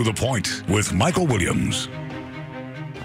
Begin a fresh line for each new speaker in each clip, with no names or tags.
the Point with Michael Williams.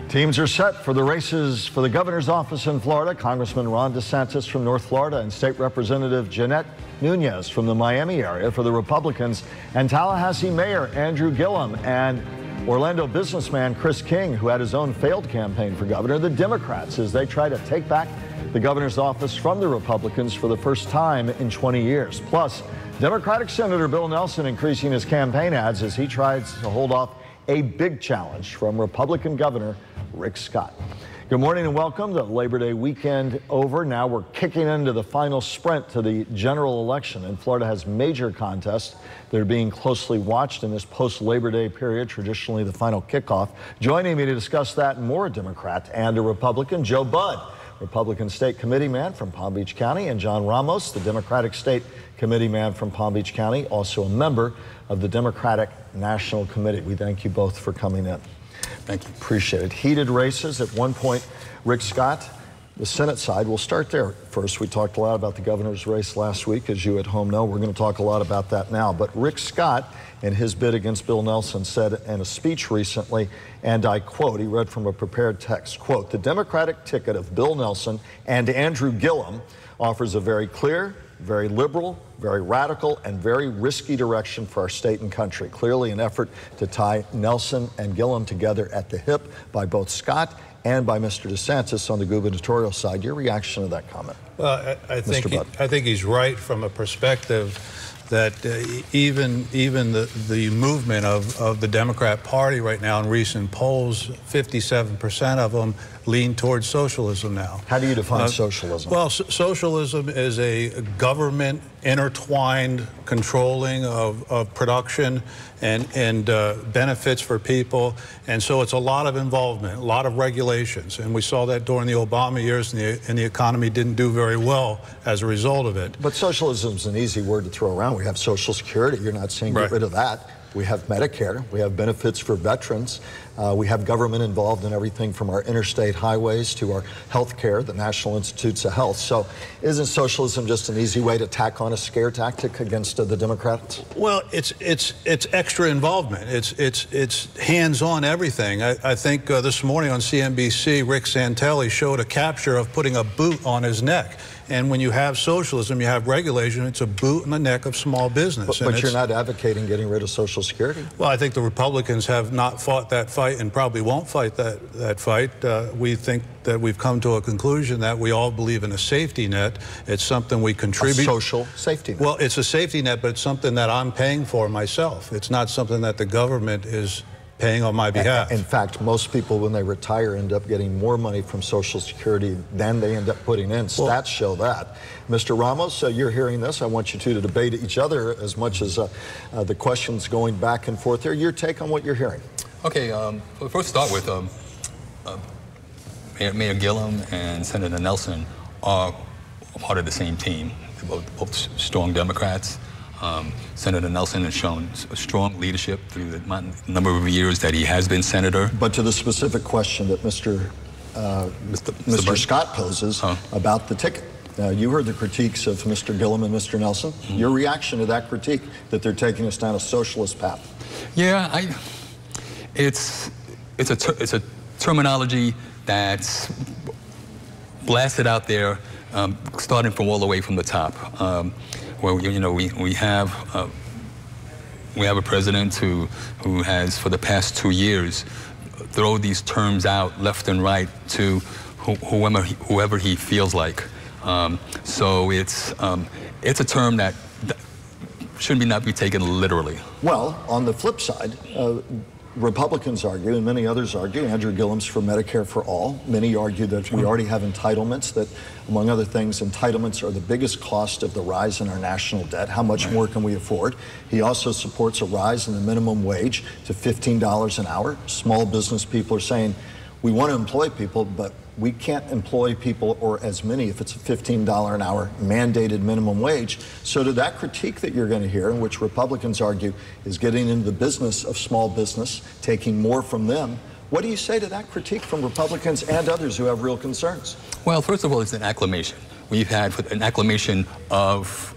Teams are set for the races for the governor's office in Florida. Congressman Ron DeSantis from North Florida and State Representative Jeanette Nunez from the Miami area for the Republicans, and Tallahassee Mayor Andrew Gillum and Orlando businessman Chris King, who had his own failed campaign for governor, the Democrats, as they try to take back the governor's office from the Republicans for the first time in 20 years. Plus, Democratic Senator Bill Nelson increasing his campaign ads as he tries to hold off a big challenge from Republican Governor Rick Scott. Good morning and welcome. The Labor Day weekend over. Now we're kicking into the final sprint to the general election, and Florida has major contests that are being closely watched in this post-Labor Day period, traditionally the final kickoff. Joining me to discuss that and more, a Democrat and a Republican, Joe Budd, Republican State Committeeman from Palm Beach County, and John Ramos, the Democratic State Committeeman from Palm Beach County, also a member of the Democratic National Committee. We thank you both for coming in.
Thank you.
Appreciate it. Heated races. At one point, Rick Scott, the Senate side, we'll start there first. We talked a lot about the governor's race last week, as you at home know. We're going to talk a lot about that now. But Rick Scott, in his bid against Bill Nelson, said in a speech recently, and I quote, he read from a prepared text, quote, "The Democratic ticket of Bill Nelson and Andrew Gillum offers a very clear, very liberal, very radical, and very risky direction for our state and country. Clearly an effort to tie Nelson and Gillum together at the hip by both Scott and by Mr. DeSantis on the gubernatorial side." Your reaction to that comment?
Well, I think he's right from a perspective that even the movement of the Democrat Party right now in recent polls, 57% of them lean towards socialism now.
How do you define socialism?
Well, socialism is a government intertwined controlling of production and benefits for people, and so it's a lot of involvement, a lot of regulations, and we saw that during the Obama years, and the economy didn't do very well as a result of it.
But socialism is an easy word to throw around. We have Social Security. You're not saying get rid of that. We have Medicare. We have benefits for veterans. We have government involved in everything from our interstate highways to our health care, the National Institutes of Health. So isn't socialism just an easy way to tack on a scare tactic against the Democrats?
Well, it's extra involvement. It's hands-on everything. I think this morning on CNBC, Rick Santelli showed a capture of putting a boot on his neck. And when you have socialism, you have regulation. It's a boot in the neck of small business.
But you're not advocating getting rid of Social Security?
Well, I think the Republicans have not fought that fight and probably won't fight that fight. We think that we've come to a conclusion that we all believe in a safety net. It's something we contribute.
A social safety net.
Well, it's a safety net, but it's something that I'm paying for myself. It's not something that the government is paying on my behalf.
In fact, most people, when they retire, end up getting more money from Social Security than they end up putting in. Stats show that. Mr. Ramos, you're hearing this. I want you two to debate each other as much as the questions going back and forth here. Your take on what you're hearing.
Okay, well, first start with Mayor Gillum and Senator Nelson are part of the same team. They're both strong Democrats. Senator Nelson has shown strong leadership through the number of years that he has been senator.
But to the specific question that Mr. Scott poses about the ticket, you heard the critiques of Mr. Gillum and Mr. Nelson. Your reaction to that critique, that they're taking us down a socialist path?
Yeah, it's a terminology that's blasted out there, starting from all the way from the top. Well, you know, we have a president who has, for the past 2 years, thrown these terms out left and right to whoever he feels like. So it's a term that should not be taken literally.
Well, on the flip side, Republicans argue, and many others argue, Andrew Gillum's for Medicare for all. Many argue that we already have entitlements, that, among other things, entitlements are the biggest cost of the rise in our national debt. How much more can we afford? He also supports a rise in the minimum wage to $15 an hour. Small business people are saying, we want to employ people, but we can't employ people or as many if it's a $15 an hour mandated minimum wage. So to that critique that you're going to hear, in which Republicans argue is getting into the business of small business, taking more from them, what do you say to that critique from Republicans and others who have real concerns?
Well, first of all, it's an acclamation. We've had an acclamation of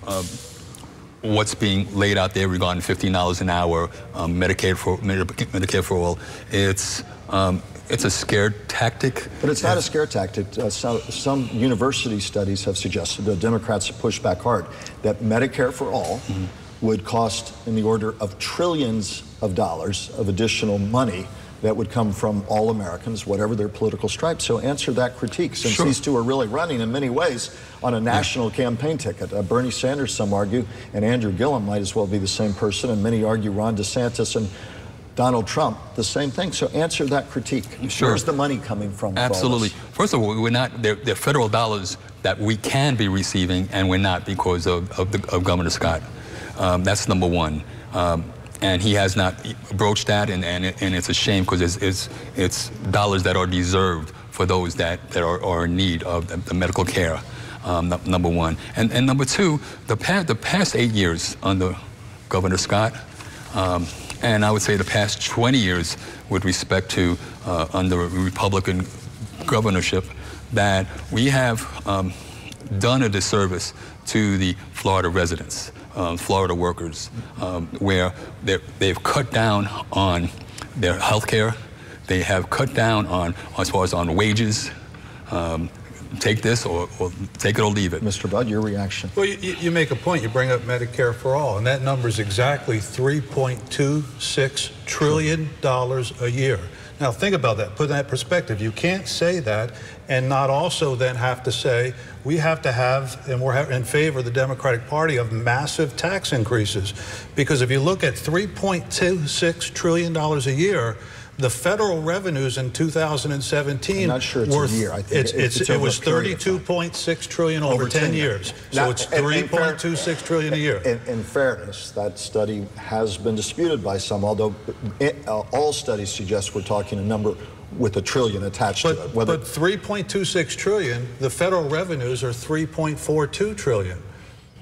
what's being laid out there regarding $15 an hour, Medicare for all. It's a scare tactic.
But it's not a scare tactic. Some university studies have suggested, the Democrats have pushed back hard, that Medicare for all would cost in the order of trillions of dollars of additional money that would come from all Americans, whatever their political stripe. So answer that critique, since these two are really running in many ways on a national campaign ticket. Bernie Sanders, some argue, and Andrew Gillum might as well be the same person, and many argue Ron DeSantis and Donald Trump, the same thing. So answer that critique. Where's the money coming from?
Absolutely. First of all, we're not, they're federal dollars that we can be receiving, and we're not because of Governor Scott. That's number one. And he has not broached that, and it's a shame, because it's dollars that are deserved for those that are in need of the medical care, number one. And number two, the past 8 years under Governor Scott, and I would say the past 20 years with respect to under a Republican governorship, that we have done a disservice to the Florida residents. Florida workers, where they've cut down on their health care. They have cut down on, as far as on wages. Take this or take it or leave it.
Mr. Budd, your reaction?
Well, you make a point. You bring up Medicare for all, and that number is exactly $3.26 trillion a year. Now, think about that. Put that in perspective. You can't say that and not also then have to say we have to have, and we're in favor of the Democratic Party, of massive tax increases. Because if you look at $3.26 trillion a year, the federal revenues in 2017
I'm not sure it's a year. I think
it was 32.6 trillion over 10 years. So it's 3.26 trillion a year.
In fairness, that study has been disputed by some, although all studies suggest we're talking a number with a trillion attached to it.
But 3.26 trillion, the federal revenues are 3.42 trillion.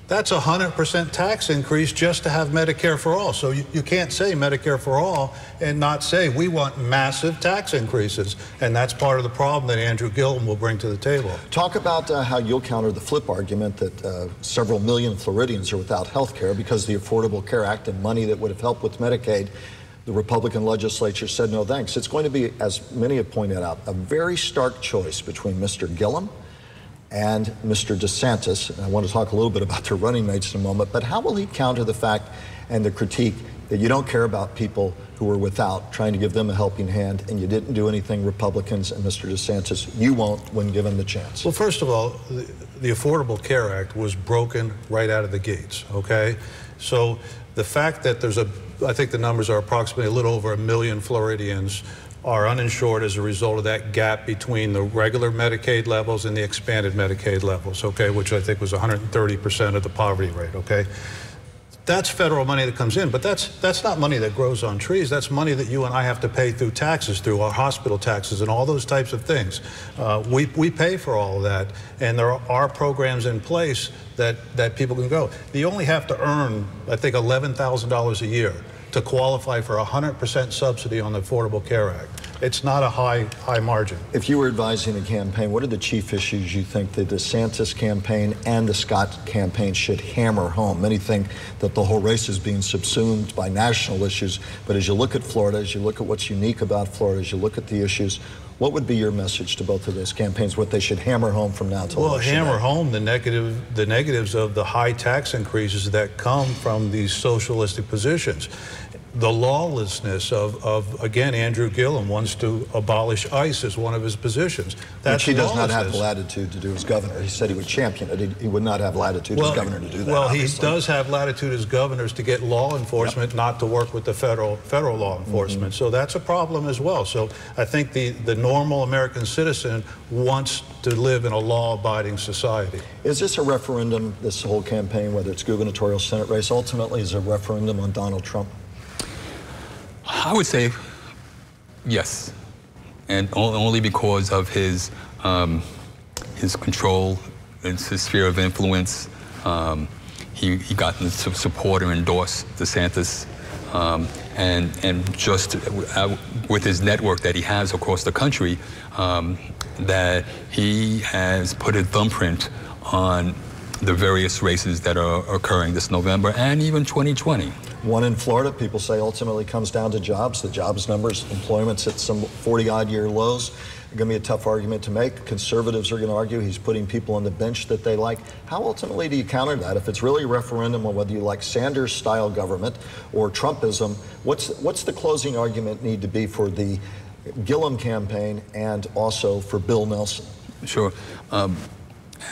That's a 100% tax increase just to have Medicare for all. So you can't say Medicare for all and not say we want massive tax increases. And that's part of the problem that Andrew Gillum will bring to the table.
Talk about how you'll counter the flip argument that several million Floridians are without health care because the Affordable Care Act and money that would have helped with Medicaid, the Republican legislature said no thanks. It's going to be, as many have pointed out, a very stark choice between Mr. Gillum and Mr. DeSantis. And I want to talk a little bit about their running mates in a moment, but how will he counter the fact and the critique that you don't care about people who are without, trying to give them a helping hand, and you didn't do anything, Republicans and Mr. DeSantis, you won't when given the chance?
Well, first of all, the Affordable Care Act was broken right out of the gates, okay? So the fact that there's I think the numbers are approximately a little over 1 million Floridians are uninsured as a result of that gap between the regular Medicaid levels and the expanded Medicaid levels, okay, which I think was 130% of the poverty rate, okay? That's federal money that comes in, but that's not money that grows on trees. That's money that you and I have to pay through taxes, through our hospital taxes and all those types of things. We pay for all of that, and there are programs in place that people can go. You only have to earn, I think, $11,000 a year to qualify for 100% subsidy on the Affordable Care Act. It's not a high margin.
If you were advising a campaign, what are the chief issues you think the DeSantis campaign and the Scott campaign should hammer home? Many think that the whole race is being subsumed by national issues, but as you look at Florida, as you look at what's unique about Florida, as you look at the issues, what would be your message to both of those campaigns, what they should hammer home from now to election day?
Hammer home the negatives of the high tax increases that come from these socialistic positions. The lawlessness of again, Andrew Gillum wants to abolish ICE as one of his positions.
Which he does not have the latitude to do as governor. He said he would champion it. He would not have latitude as governor to do that.
Well, obviously. He does have latitude as governors to get law enforcement, not to work with the federal law enforcement. So that's a problem as well. So I think the normal American citizen wants to live in a law-abiding society.
Is this a referendum, this whole campaign, whether it's gubernatorial Senate race, ultimately is a referendum on Donald Trump?
I would say yes, and only because of his control, his sphere of influence. He got to support or endorse DeSantis, and just with his network that he has across the country, that he has put a thumbprint on the various races that are occurring this November and even 2020.
One in Florida, people say ultimately comes down to jobs. The jobs numbers, employment's at some 40-odd-year lows. Going to be a tough argument to make. Conservatives are going to argue he's putting people on the bench that they like. How ultimately do you counter that? If it's really a referendum on whether you like Sanders-style government or Trumpism, what's the closing argument need to be for the Gillum campaign and also for Bill Nelson?
Sure. And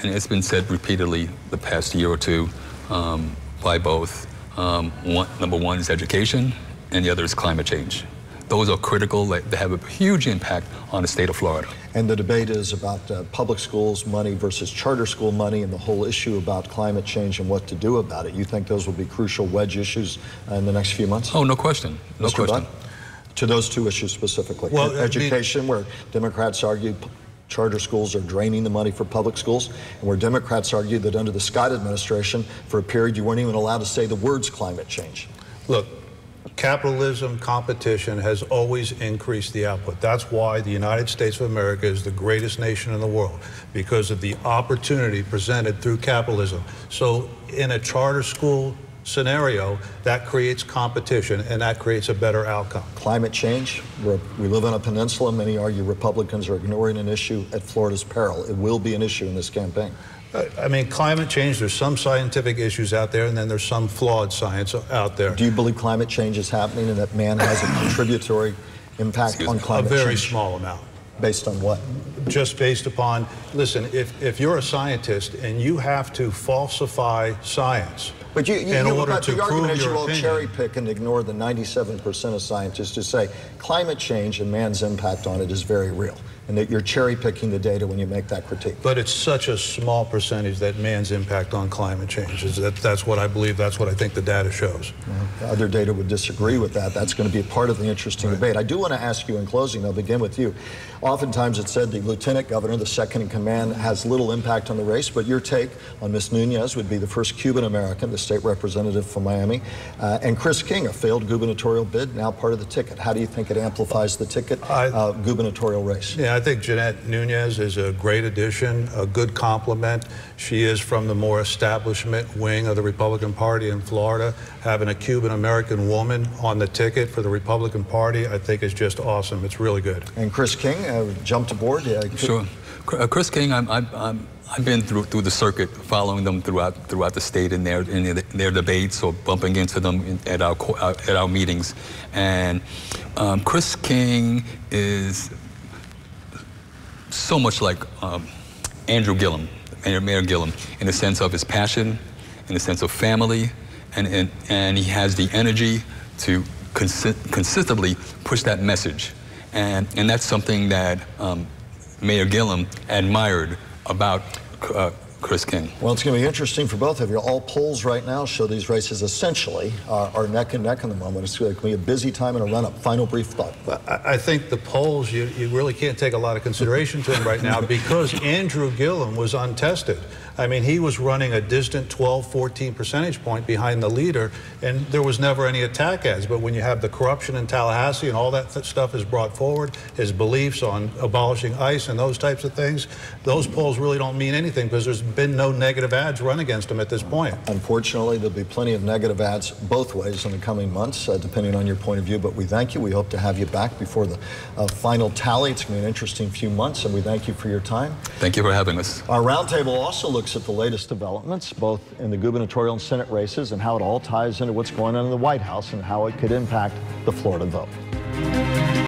it's been said repeatedly the past year or two by both. Number one is education, and the other is climate change. Those are critical. They have a huge impact on the state of Florida.
And the debate is about public schools money versus charter school money, and the whole issue about climate change and what to do about it. You think those will be crucial wedge issues in the next few months?
Oh, no question. No
Mr.
question.
Budd? To those two issues specifically.
Well,
education, where Democrats argue charter schools are draining the money for public schools, and where Democrats argue that under the Scott administration, for a period, you weren't even allowed to say the words climate change.
Look, capitalism, competition has always increased the output. That's why the United States of America is the greatest nation in the world, because of the opportunity presented through capitalism. So in a charter school scenario, that creates competition, and that creates a better outcome.
Climate change, we live on a peninsula. Many argue Republicans are ignoring an issue at Florida's peril. It will be an issue in this campaign.
I mean, climate change, there's some scientific issues out there, and then there's some flawed science out there.
Do you believe climate change is happening and that man has a contributory impact on climate change?
A very small amount.
Based on what?
Just based upon, listen, if you're a scientist and you have to falsify science,
but
in order to
the argument
prove
is you
your
will
opinion,
cherry pick and ignore the 97% of scientists who say climate change and man's impact on it is very real, and that you're cherry picking the data when you make that critique.
But it's such a small percentage that man's impact on climate change. That's what I believe. That's what I think the data shows.
Well, other data would disagree with that. That's going to be a part of the interesting debate. I do want to ask you in closing, I'll begin with you. Oftentimes it's said the lieutenant governor, the second in command, has little impact on the race, but your take on Ms. Nunez would be the first Cuban-American, the state representative from Miami, and Chris King, a failed gubernatorial bid, now part of the ticket. How do you think it amplifies the ticket gubernatorial race?
Yeah, I think Jeanette Nunez is a great addition, a good complement. She is from the more establishment wing of the Republican Party in Florida. Having a Cuban-American woman on the ticket for the Republican Party, I think is just awesome. It's really good.
And Chris King jumped aboard.
Sure. Chris King, I've been through the circuit, following them throughout the state in their debates or bumping into them at our meetings. And Chris King is so much like Andrew Gillum, Mayor Gillum, in the sense of his passion, in the sense of family, and he has the energy to consistently push that message. And that's something that Mayor Gillum admired about Chris King.
Well, it's going to be interesting for both of you. All polls right now show these races essentially are neck and neck in the moment. It's going to be a busy time and a run-up. Final brief thought.
I think the polls, you really can't take a lot of consideration to them right now because Andrew Gillum was untested. I mean, he was running a distant 12, 14 percentage point behind the leader, and there was never any attack ads. But when you have the corruption in Tallahassee and all that stuff is brought forward, his beliefs on abolishing ICE and those types of things, those polls really don't mean anything because there's been no negative ads run against him at this point.
Unfortunately, there'll be plenty of negative ads both ways in the coming months, depending on your point of view. But we thank you. We hope to have you back before the final tally. It's going to be an interesting few months, and we thank you for your time.
Thank you for having us.
Our roundtable also looks at the latest developments, both in the gubernatorial and Senate races, and how it all ties into what's going on in the White House and how it could impact the Florida vote.